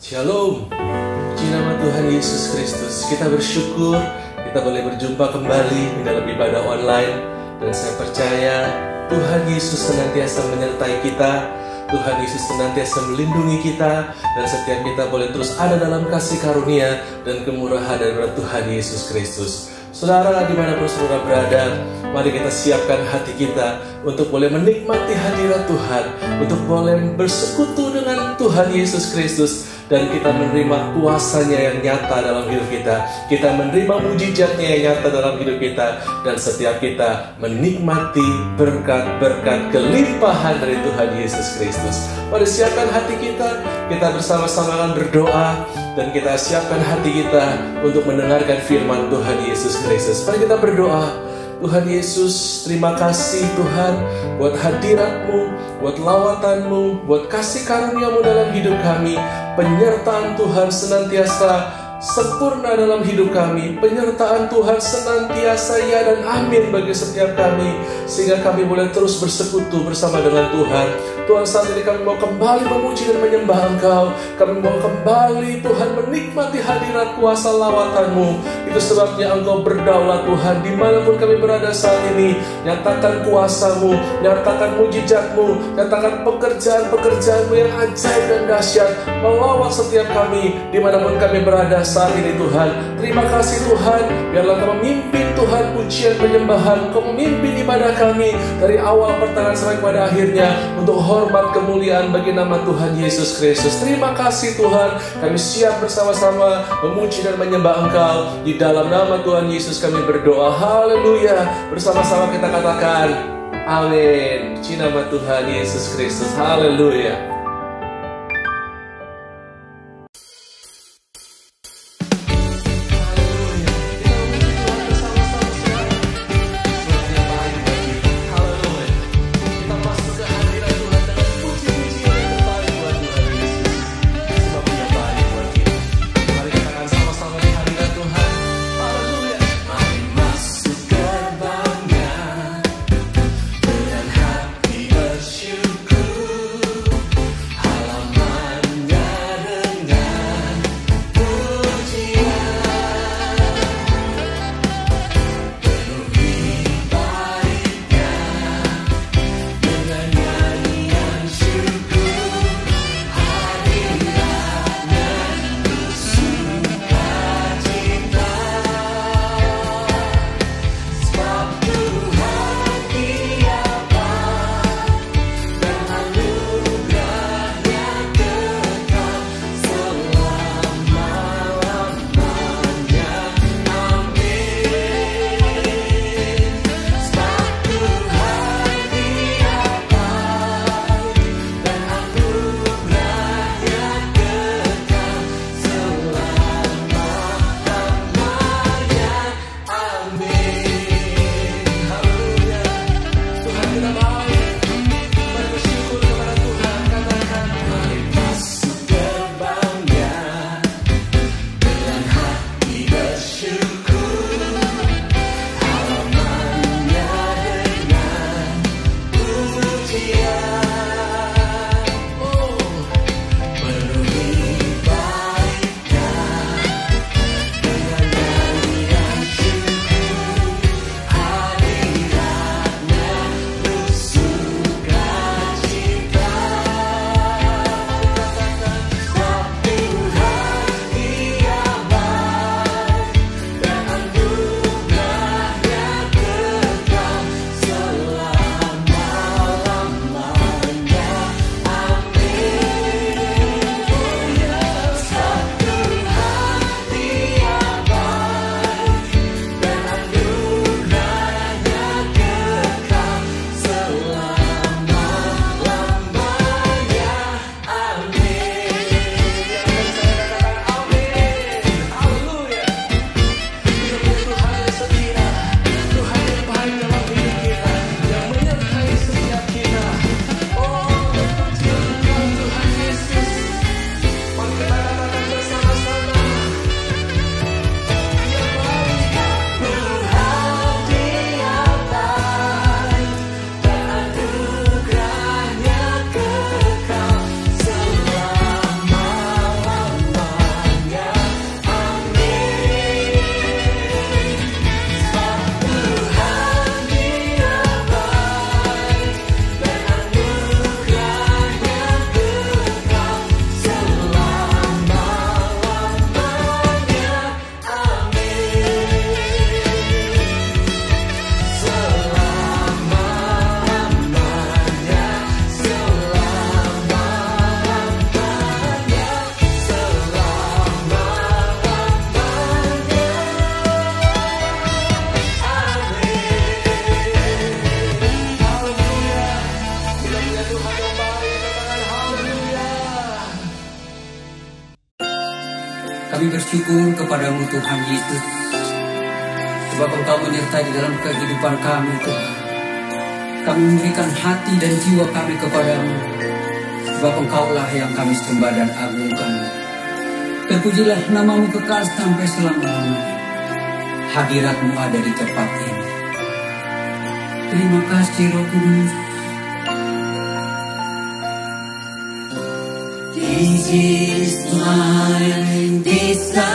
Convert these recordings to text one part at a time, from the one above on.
Shalom, puji nama Tuhan Yesus Kristus. Kita bersyukur kita boleh berjumpa kembali di dalam ibadah online. Dan saya percaya Tuhan Yesus senantiasa menyertai kita, Tuhan Yesus senantiasa melindungi kita, dan setiap kita boleh terus ada dalam kasih karunia dan kemurahan dari Tuhan Yesus Kristus. Saudara, dimanapun saudara berada, mari kita siapkan hati kita untuk boleh menikmati hadirat Tuhan, untuk boleh bersekutu dengan Tuhan Yesus Kristus, dan kita menerima kuasanya yang nyata dalam hidup kita. Kita menerima mujizatnya yang nyata dalam hidup kita, dan setiap kita menikmati berkat-berkat kelimpahan dari Tuhan Yesus Kristus. Mari siapkan hati kita bersama-sama akan berdoa, dan kita siapkan hati kita untuk mendengarkan firman Tuhan Yesus Kristus. Mari kita berdoa. Tuhan Yesus, terima kasih Tuhan buat hadirat-Mu, buat lawatan-Mu, buat kasih karunia-Mu dalam hidup kami. Penyertaan Tuhan senantiasa sempurna dalam hidup kami. Penyertaan Tuhan senantiasa ya dan amin bagi setiap kami, sehingga kami boleh terus bersekutu bersama dengan Tuhan. Tuhan, saat ini kami mau kembali memuji dan menyembah Engkau. Kami mau kembali Tuhan menikmati hadirat kuasa lawatan-Mu. Itu sebabnya Engkau berdaulat Tuhan dimanapun kami berada saat ini. Nyatakan kuasa-Mu, nyatakan mujizat-Mu, nyatakan pekerjaan-pekerjaan-Mu yang ajaib dan dahsyat melawat setiap kami dimanapun kami berada saat ini Tuhan. Terima kasih Tuhan, biarlah Kau memimpin Tuhan pujian penyembahan, Kau memimpin ibadah kami dari awal pertengahan sampai pada akhirnya, untuk hormat kemuliaan bagi nama Tuhan Yesus Kristus. Terima kasih Tuhan, kami siap bersama-sama memuji dan menyembah Engkau. Di dalam nama Tuhan Yesus kami berdoa, haleluya. Bersama-sama kita katakan amin. Puji nama Tuhan Yesus Kristus, haleluya. kami bersyukur kepadamu Tuhan Yesus, sebab Engkau menyertai di dalam kehidupan kami Tuhan. Kami memberikan hati dan jiwa kami kepadamu, sebab Engkaulah yang kami sembah dan agungkan. Terpujilah namamu kekal sampai selama-lamanya. Hadiratmu ada di tempat ini. Terima kasih Roh Kudus. This is my desire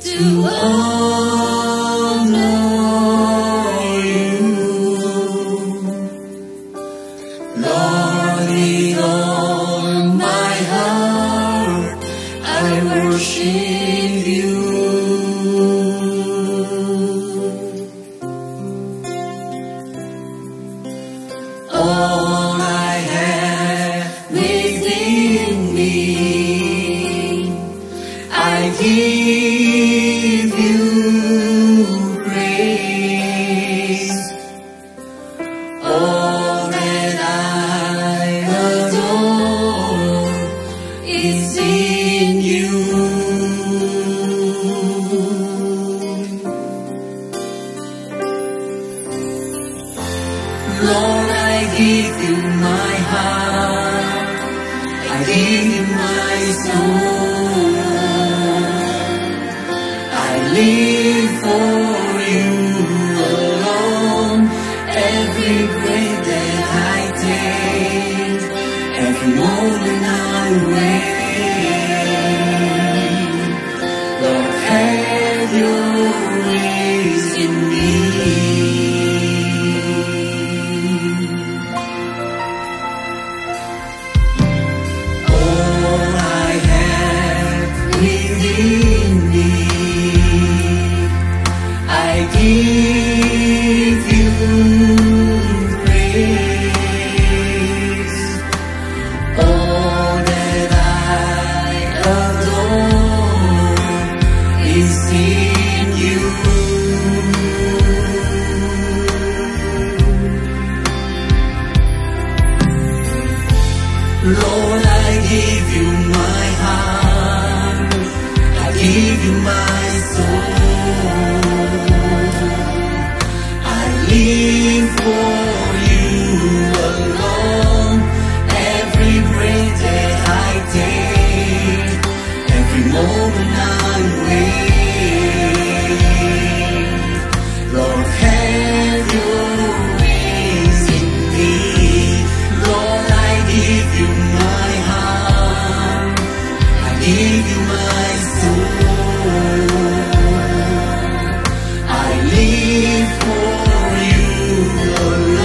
to honor you, Lord, with all my heart I worship you. All I have within me, I give you praise. All that I adore is in you. Lord, I give you my heart, I give you my soul. I live for you alone. Every breath that I take, every moment I'm waiting, Lord, have your ways in me. Give you praise. All that I adore is in you. Lord, I give you my heart, I give you my soul. Live for you alone. Every breath that I take, every moment I'm waiting, Lord, have your ways in me. Lord, I give you my heart, I give you my soul. I live for you alone.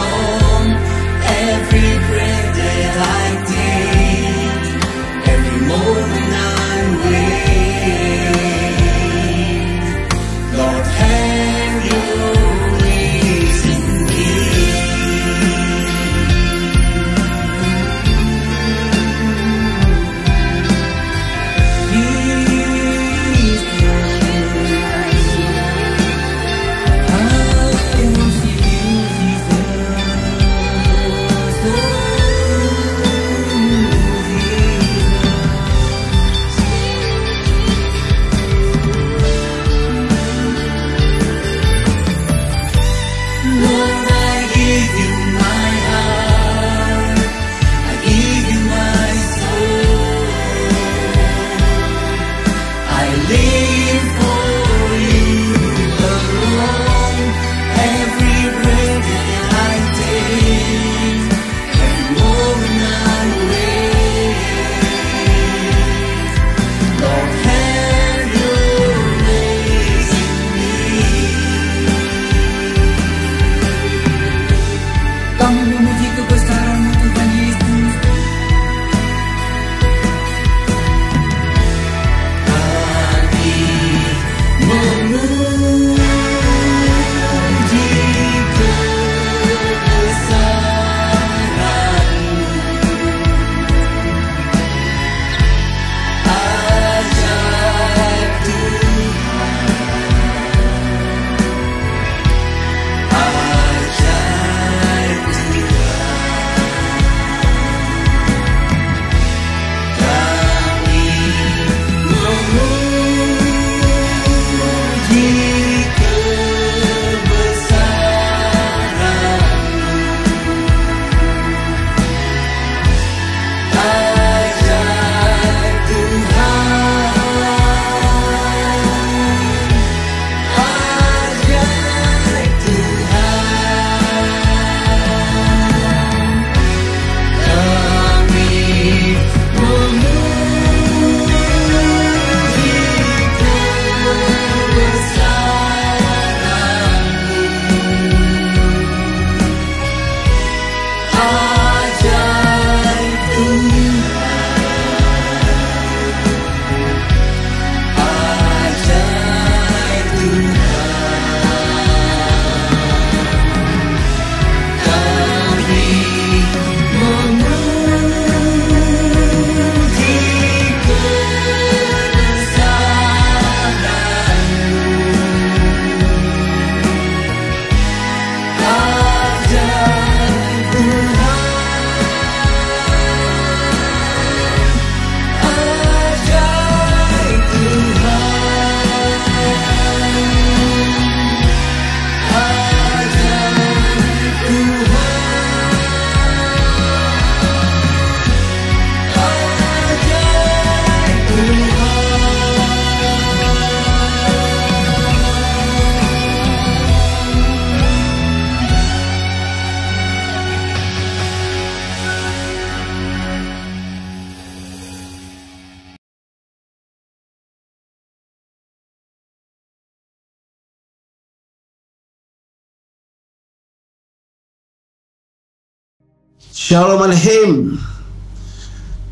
Shalom Aleichem.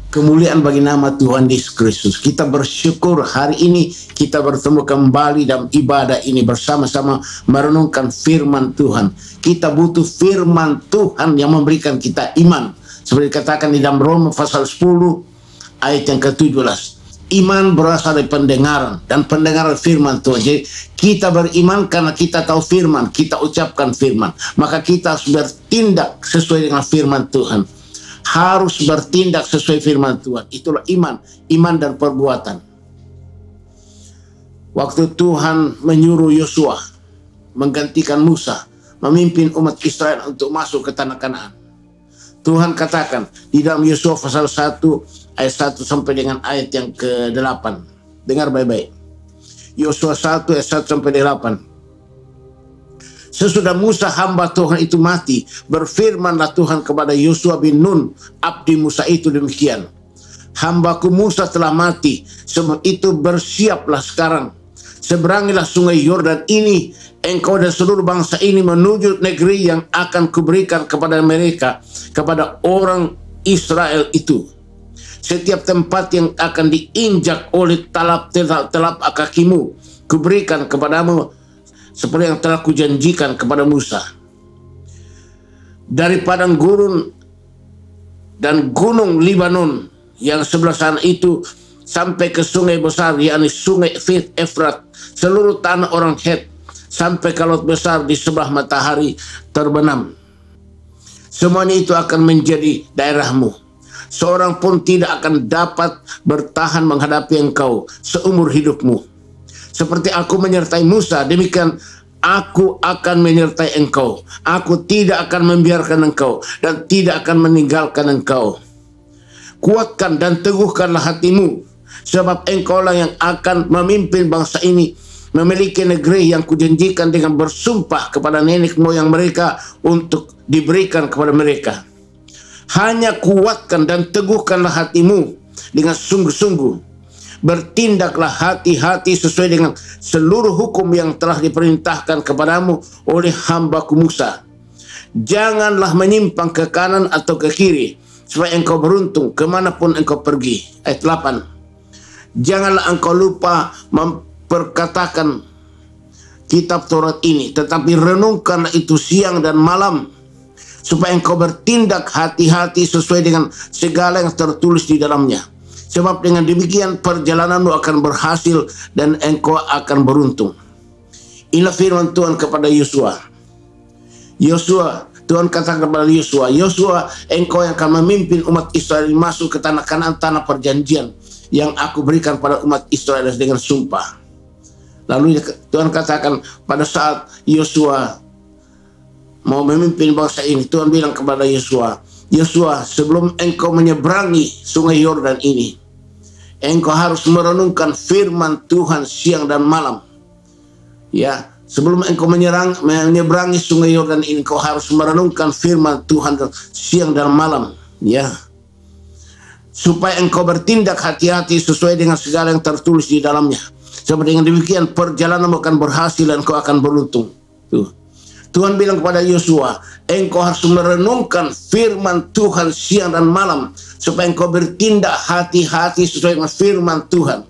Kemuliaan bagi nama Tuhan Yesus Kristus. Kita bersyukur hari ini kita bertemu kembali dalam ibadah ini bersama-sama merenungkan firman Tuhan. Kita butuh firman Tuhan yang memberikan kita iman. Seperti dikatakan di dalam Roma pasal 10 ayat yang ke-17. Iman berasal dari pendengaran dan pendengaran firman Tuhan. Jadi kita beriman karena kita tahu firman, kita ucapkan firman. Maka kita harus bertindak sesuai dengan firman Tuhan. Harus bertindak sesuai firman Tuhan. Itulah iman dan perbuatan. Waktu Tuhan menyuruh Yosua menggantikan Musa memimpin umat Israel untuk masuk ke tanah Kanaan, Tuhan katakan di dalam Yosua pasal 1 ayat 1 sampai dengan ayat yang ke-8. Dengar baik-baik. Yosua 1 ayat 1 sampai 8. Sesudah Musa hamba Tuhan itu mati, berfirmanlah Tuhan kepada Yosua bin Nun, abdi Musa itu demikian. Hambaku Musa telah mati, sebab itu bersiaplah sekarang. Seberangilah sungai Yordan ini, engkau dan seluruh bangsa ini menuju negeri yang akan kuberikan kepada mereka, kepada orang Israel itu. Setiap tempat yang akan diinjak oleh telap kakimu, kuberikan kepadamu, seperti yang telah kujanjikan kepada Musa. Dari padang gurun dan gunung Libanon yang sebelah sana itu sampai ke sungai besar, yakni sungai Efrat, seluruh tanah orang Het, sampai ke laut besar di sebelah matahari terbenam. Semuanya itu akan menjadi daerahmu. Seorang pun tidak akan dapat bertahan menghadapi engkau seumur hidupmu. Seperti aku menyertai Musa, demikian aku akan menyertai engkau. Aku tidak akan membiarkan engkau dan tidak akan meninggalkan engkau. Kuatkan dan teguhkanlah hatimu, sebab engkaulah yang akan memimpin bangsa ini memiliki negeri yang kujanjikan dengan bersumpah kepada nenek moyang mereka untuk diberikan kepada mereka. Hanya kuatkan dan teguhkanlah hatimu dengan sungguh-sungguh. Bertindaklah hati-hati sesuai dengan seluruh hukum yang telah diperintahkan kepadamu oleh hambaku Musa. Janganlah menyimpang ke kanan atau ke kiri, supaya engkau beruntung kemanapun engkau pergi. Ayat 8. Janganlah engkau lupa memperkatakan kitab Taurat ini, tetapi renungkanlah itu siang dan malam, supaya engkau bertindak hati-hati sesuai dengan segala yang tertulis di dalamnya. Sebab dengan demikian perjalananmu akan berhasil dan engkau akan beruntung. Inilah firman Tuhan kepada Yosua. Tuhan katakan kepada Yosua, Yosua, engkau yang akan memimpin umat Israel masuk ke tanah Kanaan, tanah perjanjian yang aku berikan pada umat Israel dengan sumpah. Lalu Tuhan katakan pada saat Yosua mau memimpin bangsa ini, Tuhan bilang kepada Yosua, Yosua, sebelum engkau menyeberangi sungai Yordan ini, engkau harus merenungkan firman Tuhan siang dan malam. Ya, sebelum engkau menyeberangi sungai Yordan ini, engkau harus merenungkan firman Tuhan siang dan malam. Ya, supaya engkau bertindak hati-hati sesuai dengan segala yang tertulis di dalamnya. Sebab dengan demikian perjalananmu akan berhasil dan engkau akan beruntung. Tuh. Tuhan bilang kepada Yosua, engkau harus merenungkan firman Tuhan siang dan malam, supaya engkau bertindak hati-hati sesuai dengan firman Tuhan.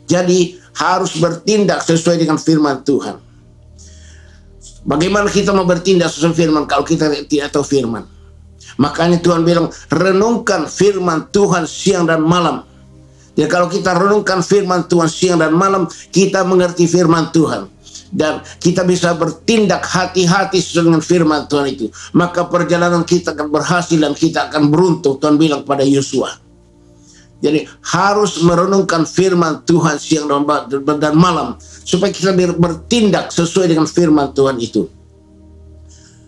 Jadi harus bertindak sesuai dengan firman Tuhan. Bagaimana kita mau bertindak sesuai firman kalau kita tidak tahu firman? Makanya Tuhan bilang, renungkan firman Tuhan siang dan malam. Jadi kalau kita renungkan firman Tuhan siang dan malam, kita mengerti firman Tuhan. Dan kita bisa bertindak hati-hati sesuai dengan firman Tuhan itu. Maka perjalanan kita akan berhasil dan kita akan beruntung. Tuhan bilang pada Yosua. Jadi harus merenungkan firman Tuhan siang dan malam. Supaya kita bertindak sesuai dengan firman Tuhan itu.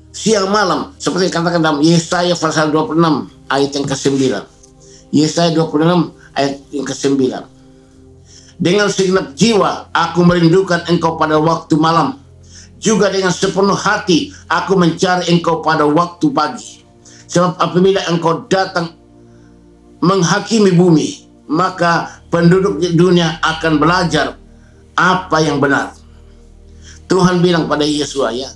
Siang malam. Seperti dikatakan dalam Yesaya pasal 26 ayat yang ke-9. Yesaya 26 ayat yang ke-9. Dengan segenap jiwa aku merindukan engkau pada waktu malam. Juga dengan sepenuh hati aku mencari engkau pada waktu pagi. Sebab apabila engkau datang menghakimi bumi, maka penduduk di dunia akan belajar apa yang benar. Tuhan bilang pada Yosua, ya,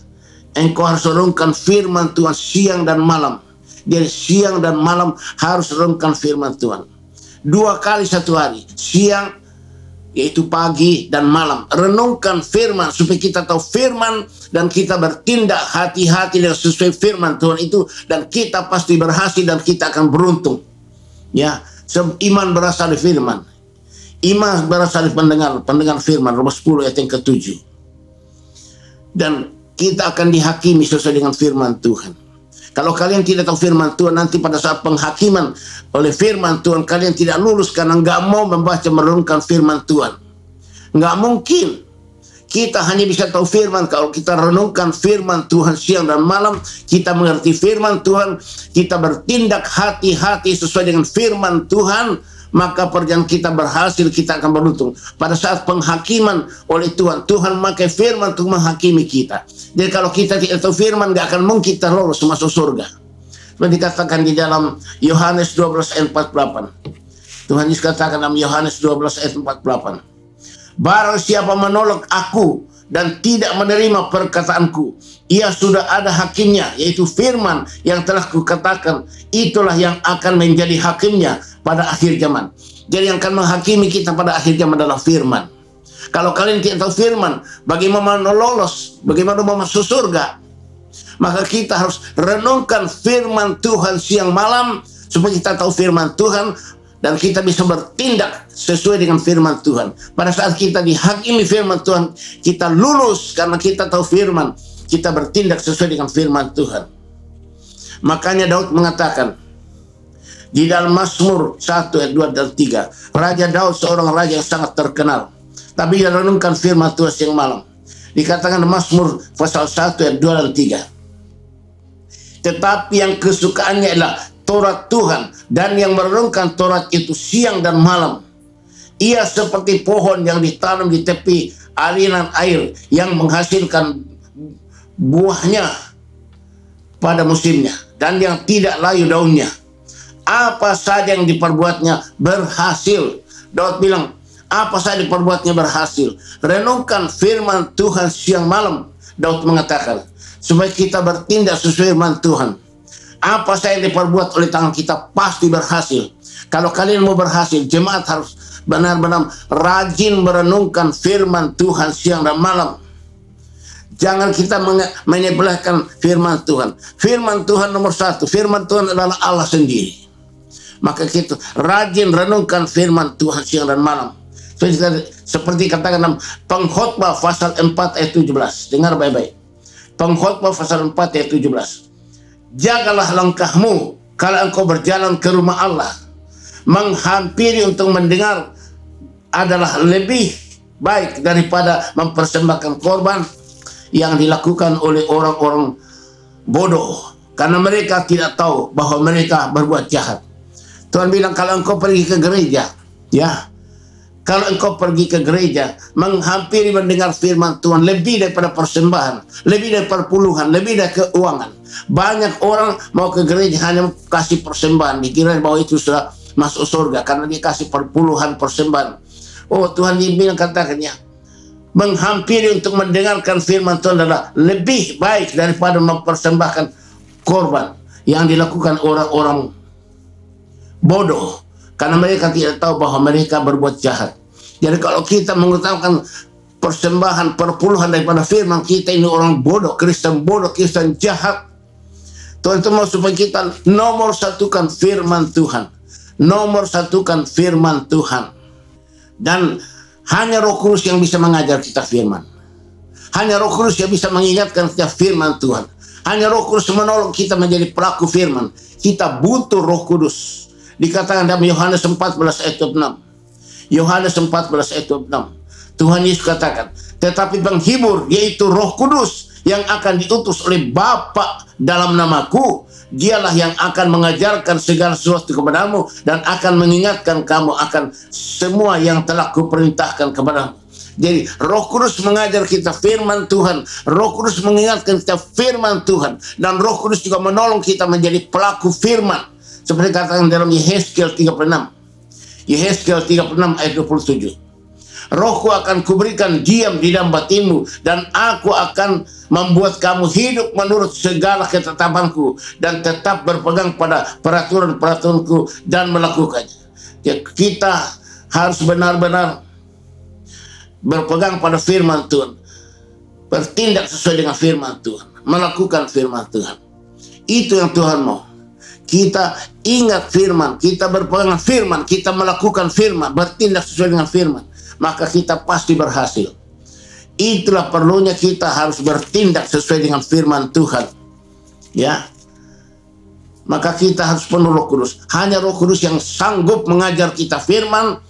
engkau harus renungkan firman Tuhan siang dan malam. Jadi siang dan malam harus renungkan firman Tuhan. 2 kali satu hari, siang yaitu pagi dan malam. Renungkan firman supaya kita tahu firman dan kita bertindak hati-hati dengan sesuai firman Tuhan itu, dan kita pasti berhasil dan kita akan beruntung. Ya, iman berasal dari firman. Iman berasal dari pendengar firman. Roma 10 ayat yang ke-7. Dan kita akan dihakimi sesuai dengan firman Tuhan. Kalau kalian tidak tahu firman Tuhan, nanti pada saat penghakiman oleh firman Tuhan, kalian tidak lulus karena nggak mau membaca merenungkan firman Tuhan. Nggak mungkin. Kita hanya bisa tahu firman kalau kita renungkan firman Tuhan siang dan malam. Kita mengerti firman Tuhan, kita bertindak hati-hati sesuai dengan firman Tuhan, maka perjalanan kita berhasil, kita akan beruntung. Pada saat penghakiman oleh Tuhan, Tuhan memakai firman untuk menghakimi kita. Jadi kalau kita tidak tahu firman, gak akan mungkin kita lolos masuk surga. Seperti dikatakan di dalam Yohanes 12 ayat 48. Tuhan Yesus katakan dalam Yohanes 12 ayat 48. Barang siapa menolak aku dan tidak menerima perkataanku, ia sudah ada hakimnya, yaitu firman yang telah kukatakan. Itulah yang akan menjadi hakimnya pada akhir zaman. Jadi yang akan menghakimi kita pada akhir zaman adalah firman. Kalau kalian tidak tahu firman, bagaimana lolos, bagaimana mau masuk surga? Maka kita harus renungkan firman Tuhan siang malam, supaya kita tahu firman Tuhan dan kita bisa bertindak sesuai dengan firman Tuhan. Pada saat kita dihakimi firman Tuhan, kita lulus karena kita tahu firman. Kita bertindak sesuai dengan firman Tuhan. Makanya Daud mengatakan di dalam Mazmur 1 ayat 2 dan 3, Raja Daud seorang raja yang sangat terkenal, tapi dia renungkan firman Tuhan siang malam. Dikatakan Mazmur pasal 1 ayat 2 dan 3. Tetapi yang kesukaannya adalah Taurat Tuhan, dan yang merenungkan Taurat itu siang dan malam. Ia seperti pohon yang ditanam di tepi aliran air, yang menghasilkan buahnya pada musimnya, dan yang tidak layu daunnya. Apa saja yang diperbuatnya berhasil. Daud bilang, apa saja diperbuatnya berhasil. Renungkan firman Tuhan siang malam. Daud mengatakan, supaya kita bertindak sesuai firman Tuhan. Apa saja yang diperbuat oleh tangan kita pasti berhasil. Kalau kalian mau berhasil, jemaat harus benar-benar rajin merenungkan firman Tuhan siang dan malam. Jangan kita menyebelahkan firman Tuhan. Firman Tuhan nomor 1. Firman Tuhan adalah Allah sendiri. Maka kita rajin renungkan firman Tuhan siang dan malam. Seperti katakan dalam Pengkhotbah pasal 4 ayat 17. Dengar baik-baik. Pengkhotbah pasal 4 ayat 17. Jagalah langkahmu kalau engkau berjalan ke rumah Allah. Menghampiri untuk mendengar adalah lebih baik daripada mempersembahkan korban yang dilakukan oleh orang-orang bodoh, karena mereka tidak tahu bahwa mereka berbuat jahat. Tuhan bilang, kalau engkau pergi ke gereja, ya, kalau engkau pergi ke gereja, menghampiri mendengar firman Tuhan lebih daripada persembahan, lebih daripada puluhan, lebih dari keuangan. Banyak orang mau ke gereja hanya kasih persembahan, dikira bahwa itu sudah masuk surga karena dia kasih puluhan persembahan. Oh, Tuhan bilang, katakannya, menghampiri untuk mendengarkan firman Tuhan adalah lebih baik daripada mempersembahkan korban yang dilakukan orang-orang bodoh, karena mereka tidak tahu bahwa mereka berbuat jahat. Jadi kalau kita mengutamakan persembahan perpuluhan daripada firman, kita ini orang bodoh, Kristen jahat. Tuhan itu mau supaya kita nomor satukan firman Tuhan, nomor satukan firman Tuhan. Dan hanya Roh Kudus yang bisa mengajar kita firman. Hanya Roh Kudus yang bisa mengingatkan kita firman Tuhan. Hanya Roh Kudus menolong kita menjadi pelaku firman. Kita butuh Roh Kudus. Dikatakan dalam Yohanes 14 ayat 6. Yohanes 14 ayat 6. Tuhan Yesus katakan, tetapi penghibur, yaitu Roh Kudus yang akan diutus oleh Bapa dalam namaku, dialah yang akan mengajarkan segala sesuatu kepadamu dan akan mengingatkan kamu akan semua yang telah kuperintahkan kepadamu. Jadi Roh Kudus mengajar kita firman Tuhan, Roh Kudus mengingatkan kita firman Tuhan, dan Roh Kudus juga menolong kita menjadi pelaku firman. Seperti katakan dalam Yehezkiel 36. Yehezkiel 36 ayat 27. Rohku akan kuberikan diam di dalam batinmu, dan aku akan membuat kamu hidup menurut segala ketetapanku dan tetap berpegang pada peraturan-peraturanku dan melakukannya. Ya, kita harus benar-benar berpegang pada firman Tuhan, bertindak sesuai dengan firman Tuhan, melakukan firman Tuhan. Itu yang Tuhan mau. Kita ingat firman, kita berpegang firman, kita melakukan firman, bertindak sesuai dengan firman, maka kita pasti berhasil. Itulah perlunya kita harus bertindak sesuai dengan firman Tuhan. Ya. Maka kita harus penuh Roh Kudus. Hanya Roh Kudus yang sanggup mengajar kita firman,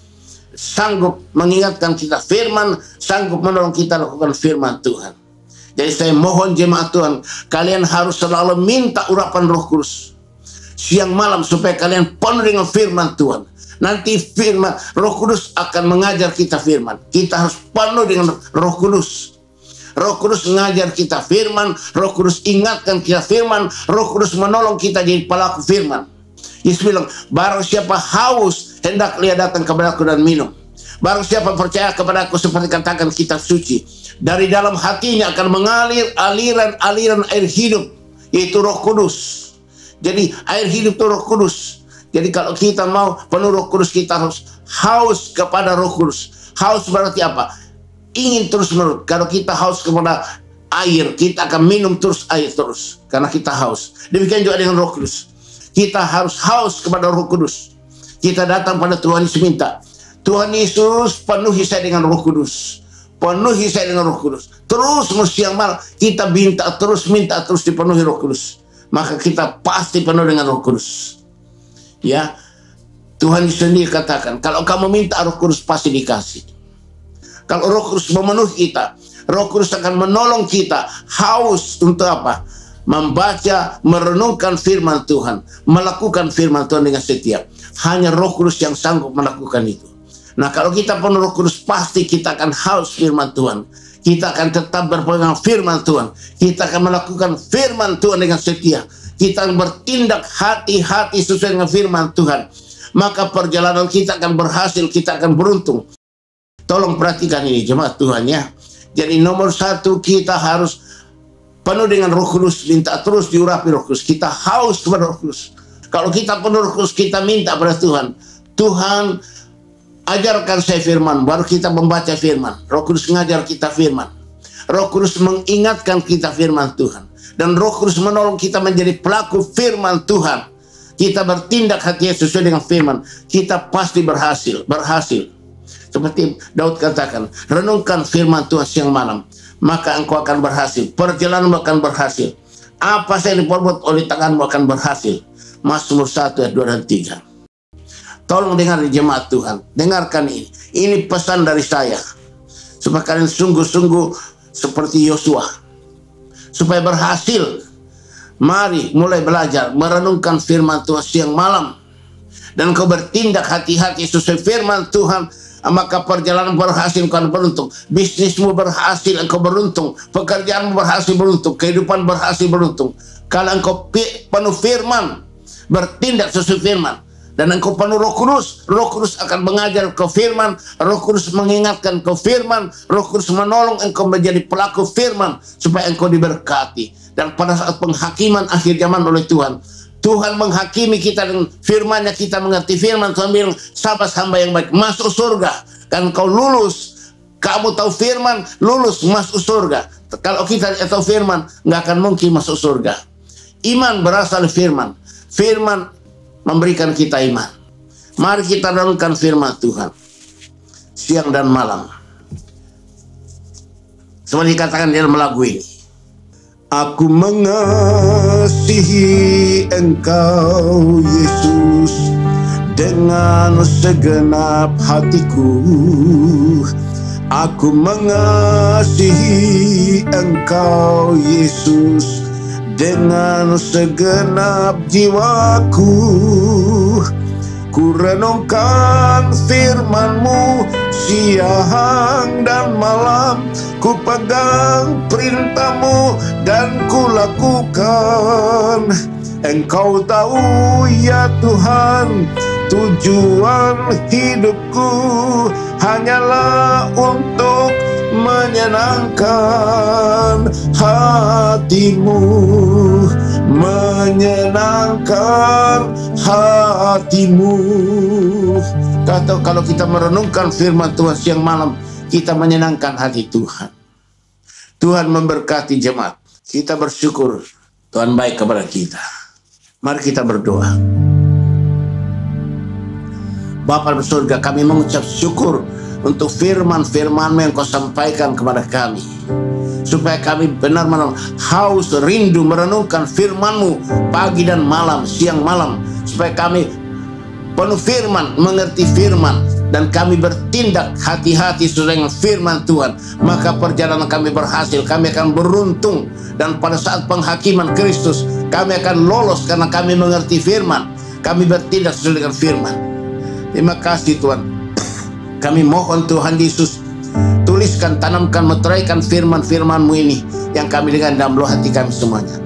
sanggup mengingatkan kita firman, sanggup menolong kita lakukan firman Tuhan. Jadi saya mohon jemaat Tuhan, kalian harus selalu minta urapan Roh Kudus siang malam supaya kalian penuh dengan firman Tuhan. Nanti firman Roh Kudus akan mengajar kita firman. Kita harus penuh dengan Roh Kudus. Roh Kudus mengajar kita firman, Roh Kudus ingatkan kita firman, Roh Kudus menolong kita jadi pelaku firman. Yesus bilang, barang siapa haus, hendaklah ia datang kepadaku dan minum. Barang siapa percaya kepadaku seperti katakan kitab suci, dari dalam hatinya akan mengalir aliran-aliran air hidup, yaitu Roh Kudus. Jadi air hidup itu Roh Kudus. Jadi kalau kita mau penuh Roh Kudus, kita harus haus kepada Roh Kudus. Haus berarti apa? Ingin terus menerus. Kalau kita haus kepada air, kita akan minum terus air terus, karena kita haus. Demikian juga dengan Roh Kudus. Kita harus haus kepada Roh Kudus. Kita datang pada Tuhan Yesus minta, Tuhan Yesus penuhi saya dengan Roh Kudus. Penuhi saya dengan Roh Kudus. Terus siang malam kita minta terus dipenuhi Roh Kudus. Maka kita pasti penuh dengan Roh Kudus. Ya, Tuhan sendiri katakan, kalau kamu minta Roh Kudus pasti dikasih. Kalau Roh Kudus memenuhi kita, Roh Kudus akan menolong kita haus untuk apa? Membaca, merenungkan firman Tuhan, melakukan firman Tuhan dengan setia. Hanya Roh Kudus yang sanggup melakukan itu. Nah, kalau kita penuh Roh Kudus, pasti kita akan haus firman Tuhan. Kita akan tetap berpegang firman Tuhan. Kita akan melakukan firman Tuhan dengan setia. Kita akan bertindak hati-hati sesuai dengan firman Tuhan. Maka perjalanan kita akan berhasil, kita akan beruntung. Tolong perhatikan ini jemaat Tuhan ya. Jadi nomor satu, kita harus penuh dengan Roh Kudus, minta terus diurapi Roh Kudus. Kita haus kepada Roh Kudus. Kalau kita penuh Roh Kudus, kita minta pada Tuhan, Tuhan ajarkan saya firman, baru kita membaca firman. Roh Kudus mengajar kita firman. Roh Kudus mengingatkan kita firman Tuhan. Dan Roh Kudus menolong kita menjadi pelaku firman Tuhan. Kita bertindak hati sesuai dengan firman, kita pasti berhasil. Seperti Daud katakan, renungkan firman Tuhan siang malam, maka engkau akan berhasil. Perjalananmu akan berhasil. Apa yang diperbuat oleh tanganmu akan berhasil. Mazmur 1 ayat 2 dan 3. Tolong dengar jemaat Tuhan, dengarkan ini. Ini pesan dari saya, supaya kalian sungguh-sungguh seperti Yosua, supaya berhasil. Mari mulai belajar merenungkan firman Tuhan siang malam, dan kau bertindak hati-hati sesuai firman Tuhan, maka perjalanan berhasil, engkau beruntung. Bisnismu berhasil, engkau beruntung. Pekerjaanmu berhasil, beruntung. Kehidupan berhasil, beruntung. Kalau engkau penuh firman, bertindak sesuai firman, dan engkau penuh Roh Kudus, Roh Kudus akan mengajar kau firman, Roh Kudus mengingatkan kau firman, Roh Kudus menolong engkau menjadi pelaku firman, supaya engkau diberkati. Dan pada saat penghakiman akhir zaman oleh Tuhan, Tuhan menghakimi kita dengan firman-Nya, kita mengerti firman. Tuhan bilang, sahabat hamba yang baik, masuk surga. Kan kau lulus, kamu tahu firman, lulus, masuk surga. Kalau kita tidak tahu firman, nggak akan mungkin masuk surga. Iman berasal dari firman. Firman memberikan kita iman. Mari kita renungkan firman Tuhan siang dan malam. Seperti dikatakan dalam lagu ini, aku mengasihi Engkau Yesus dengan segenap hatiku. Aku mengasihi Engkau Yesus dengan segenap jiwaku. Ku renungkan firman-Mu siang dan malam, ku pegang perintah-Mu dan ku lakukan. Engkau tahu ya Tuhan tujuan hidupku, hanyalah untuk menyenangkan hatimu, menyenangkan hatimu. Kata kalau kita merenungkan firman Tuhan siang malam, kita menyenangkan hati Tuhan. Tuhan memberkati jemaat. Kita bersyukur Tuhan baik kepada kita. Mari kita berdoa. Bapa di surga, kami mengucap syukur untuk firman-firman-Mu yang Kau sampaikan kepada kami, supaya kami benar-benar haus rindu merenungkan firman-Mu pagi dan malam, siang malam, supaya kami penuh firman, mengerti firman, dan kami bertindak hati-hati sesuai dengan firman Tuhan. Maka perjalanan kami berhasil, kami akan beruntung, dan pada saat penghakiman Kristus kami akan lolos karena kami mengerti firman, kami bertindak sesuai dengan firman. Terima kasih Tuhan. Kami mohon Tuhan Yesus, tuliskan, tanamkan, meteraikan firman-firman-Mu ini yang kami dengar dalam lubuk hati kami semuanya.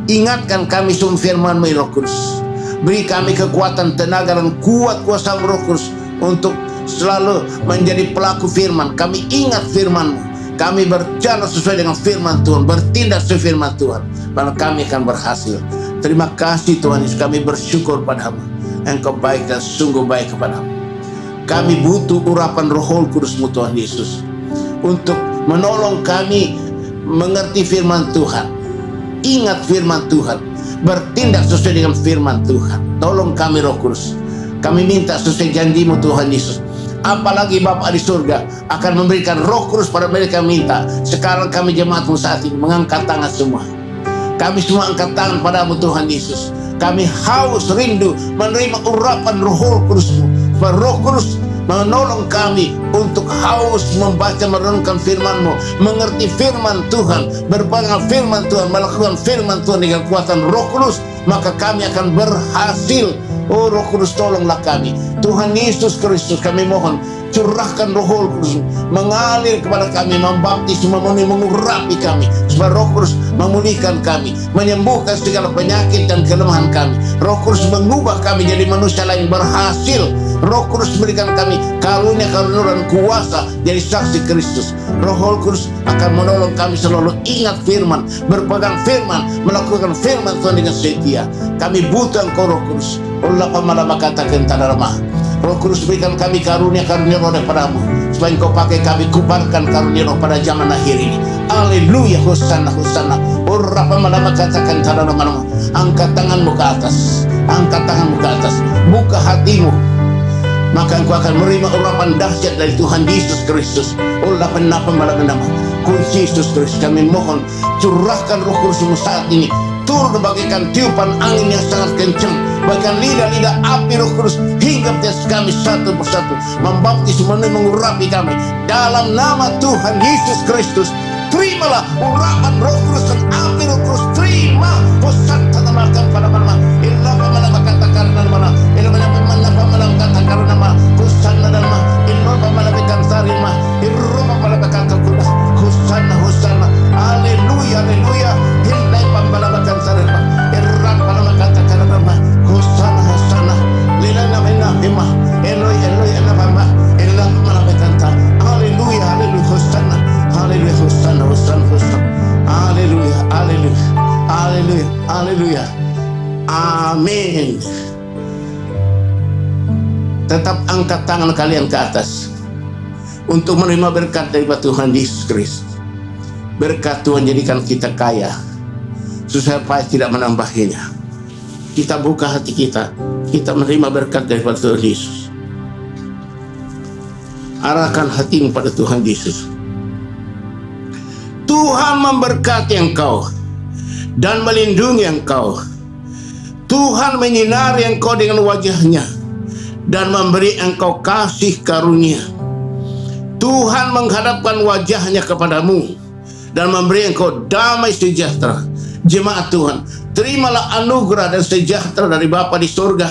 Ingatkan kami semua firman-Mu, Roh Kudus. Beri kami kekuatan, tenaga, dan kuat kuasa Roh Kudus untuk selalu menjadi pelaku firman. Kami ingat firman-Mu, kami berjalan sesuai dengan firman Tuhan, bertindak sesuai firman Tuhan, maka kami akan berhasil. Terima kasih Tuhan Yesus, kami bersyukur padamu. Engkau baik dan sungguh baik kepadamu. Kami butuh urapan Roh Kudus-Mu Tuhan Yesus, untuk menolong kami mengerti firman Tuhan, ingat firman Tuhan, bertindak sesuai dengan firman Tuhan. Tolong kami Roh Kudus. Kami minta sesuai janji-Mu Tuhan Yesus. Apalagi Bapa di surga akan memberikan Roh Kudus pada mereka minta. Sekarang kami jemaat-Mu saat ini mengangkat tangan semua. Kami semua angkat tangan padamu Tuhan Yesus. Kami haus rindu menerima urapan Roh Kudus-Mu. Roh Kudus menolong kami untuk haus membaca, merenungkan firman-Mu, mengerti firman Tuhan, berpegang firman Tuhan, melakukan firman Tuhan dengan kekuatan Roh Kudus, maka kami akan berhasil. Oh Roh Kudus, tolonglah kami. Tuhan Yesus Kristus, kami mohon curahkan Roh Kudus mengalir kepada kami, membaptis, memenuhi, mengurapi kami, supaya Roh Kudus memulihkan kami, menyembuhkan segala penyakit dan kelemahan kami. Roh Kudus mengubah kami jadi manusia lain berhasil. Roh Kudus berikan kami karunia-karunia dan kuasa jadi saksi Kristus. Roh Kudus akan menolong kami selalu ingat firman, berpegang firman, melakukan firman Tuhan dengan setia. Kami butuh Engkau Roh Kudus. Allah pamalama katakan tanah remah. Roh Kudus berikan kami karunia-karunia roh daripada-Mu, supaya Engkau pakai kami, kubarkan karunia roh pada zaman akhir ini. Haleluya, hosana, hosana. Urra pamalama katakan tanah remah. Angkat tanganmu ke atas, angkat tanganmu ke atas, buka hatimu, maka engkau akan menerima urapan dahsyat dari Tuhan Yesus Kristus. Allah penapa malam nama Kunci Yesus Kristus, kami mohon curahkan Roh Kudus-Mu saat ini, turun bagaikan tiupan angin yang sangat kencang, bahkan lidah-lidah api Roh Kudus hingga atas kami satu persatu, membaptis, mengurapi kami dalam nama Tuhan Yesus Kristus. Terimalah urapan Roh Kudus dan api Roh Kudus, terima. Posan tanamakan pada mana ilah pamanama katakan nama ilah pamanama katakan nama kusana nama ilah pamanama katakan nama ilah pamanama katakan kusana husana. Haleluya, haleluya. Ilah pamanama katakan nama ilah pamanama katakan nama kusana husana. Lila nama nama Eloi Eloi nama ilah pamanama katakan. Haleluya, haleluya, husana. Haleluya, husana, husana, husana. Haleluya, haleluya, haleluya, haleluya. Amin. Tetap angkat tangan kalian ke atas untuk menerima berkat dari Tuhan Yesus Kristus. Berkat Tuhan jadikan kita kaya, susah payah tidak menambahinya. Kita buka hati kita, kita menerima berkat dari Tuhan Yesus. Arahkan hatimu pada Tuhan Yesus. Tuhan memberkati engkau dan melindungi engkau. Tuhan menyinari engkau dengan wajah-Nya dan memberi engkau kasih karunia. Tuhan menghadapkan wajah-Nya kepadamu dan memberi engkau damai sejahtera. Jemaat Tuhan, terimalah anugerah dan sejahtera dari Bapa di surga.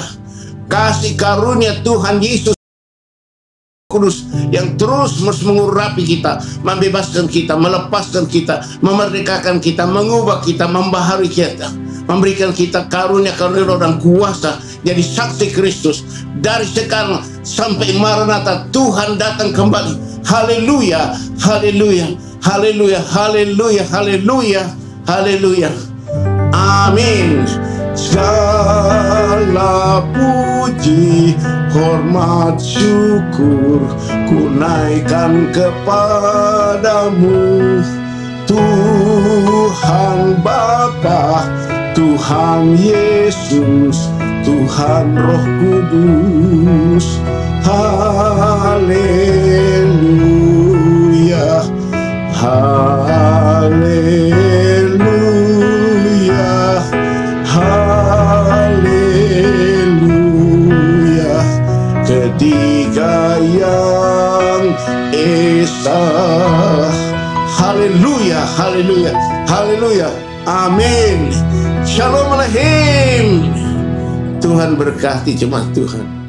Kasih karunia Tuhan Yesus Kudus yang terus mengurapi kita, membebaskan kita, melepaskan kita, memerdekakan kita, mengubah kita, membaharui kita, memberikan kita karunia-karunia dan kuasa jadi saksi Kristus dari sekarang sampai Maranatha, Tuhan datang kembali. Haleluya, haleluya, haleluya, haleluya, haleluya, haleluya. Amin. Segala puji, hormat, syukur ku naikkan kepadamu, Tuhan Bapa, Tuhan Yesus, Tuhan Roh Kudus. Haleluya, haleluya, haleluya. Ketiga yang esa. Haleluya, haleluya, haleluya. Amin. Shalom Alaikum. Tuhan berkati jemaat Tuhan.